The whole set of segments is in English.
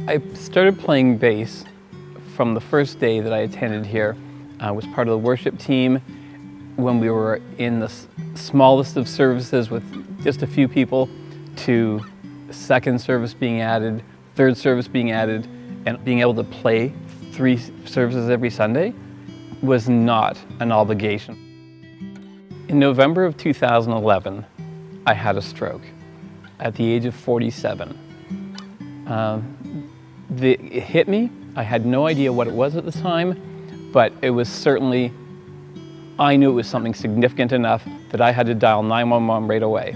I started playing bass from the first day that I attended here. I was part of the worship team when we were in the smallest of services with just a few people, to second service being added, third service being added, and being able to play 3 services every Sunday was not an obligation. In November of 2011, I had a stroke at the age of 47. It hit me. I had no idea what it was at the time, but it was certainly, I knew it was something significant enough that I had to dial 911 right away.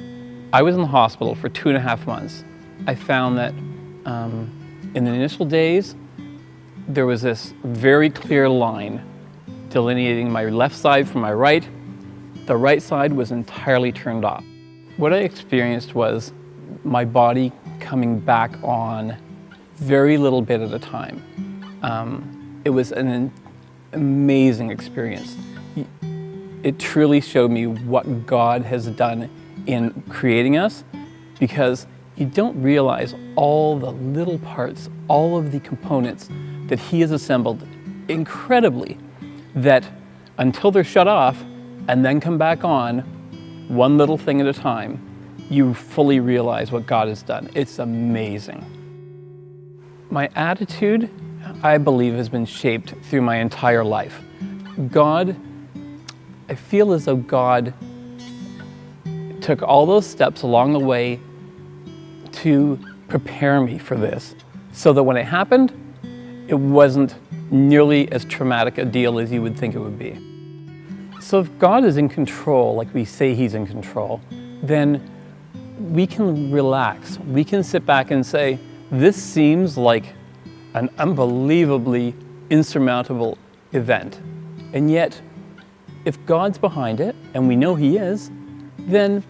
I was in the hospital for 2.5 months. I found that in the initial days, there was this very clear line delineating my left side from my right. The right side was entirely turned off. What I experienced was my body coming back on very little bit at a time. It was an amazing experience. It truly showed me what God has done in creating us, because you don't realize all the little parts, all of the components that He has assembled incredibly, that until they're shut off and then come back on, one little thing at a time, you fully realize what God has done. It's amazing. My attitude, I believe, has been shaped through my entire life. I feel as though God took all those steps along the way to prepare me for this, so that when it happened, it wasn't nearly as traumatic a deal as you would think it would be. So if God is in control, like we say He's in control, then we can relax. We can sit back and say, this seems like an unbelievably insurmountable event. And yet, if God's behind it, and we know He is, then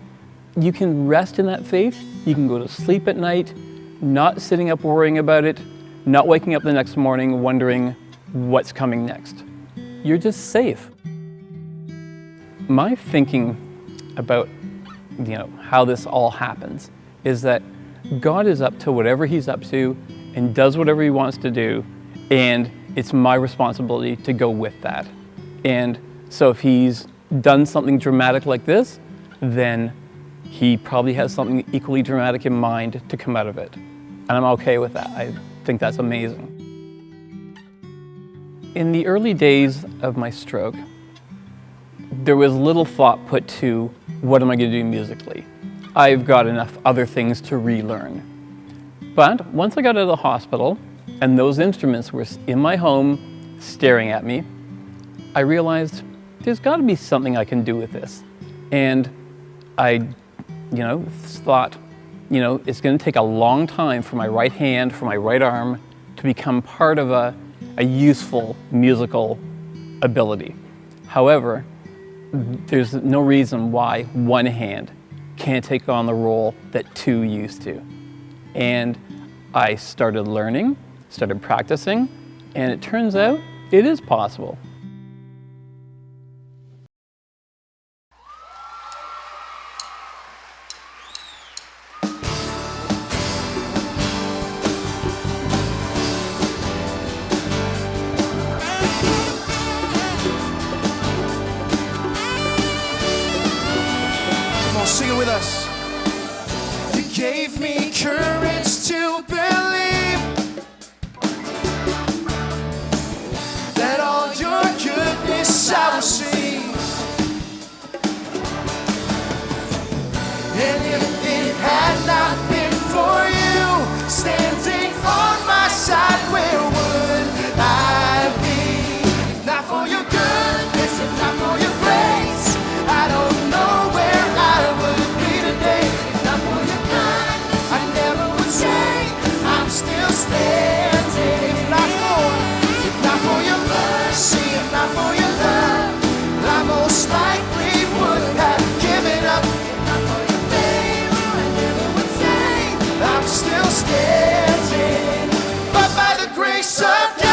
you can rest in that faith. You can go to sleep at night, not sitting up worrying about it, not waking up the next morning wondering what's coming next. You're just safe. My thinking about how this all happens is that God is up to whatever He's up to and does whatever He wants to do, and it's my responsibility to go with that. And so if He's done something dramatic like this, then He probably has something equally dramatic in mind to come out of it. And I'm okay with that. I think that's amazing. In the early days of my stroke, there was little thought put to what am I going to do musically. I've got enough other things to relearn. But once I got out of the hospital and those instruments were in my home staring at me, I realized there's got to be something I can do with this. And I thought, it's going to take a long time for my right hand, for my right arm to become part of a useful musical ability. However, there's no reason why one hand can't take on the role that 2 used to. And I started learning, started practicing, and it turns out it is possible. Sing it with us. You gave me courage to believe that all your goodness I will see. And if it had not been for you standing on my side, where would I be? If not for your goodness, if not for your grace, I don't know where I would be today. If not for your kindness, I never would say I'm still standing. If not for your mercy, if not for your love, I most likely would have given up. If not for your favor, I never would say I'm still standing. But by the grace of God,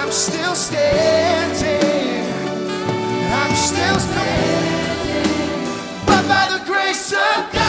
I'm still standing. I'm still standing. But by the grace of God.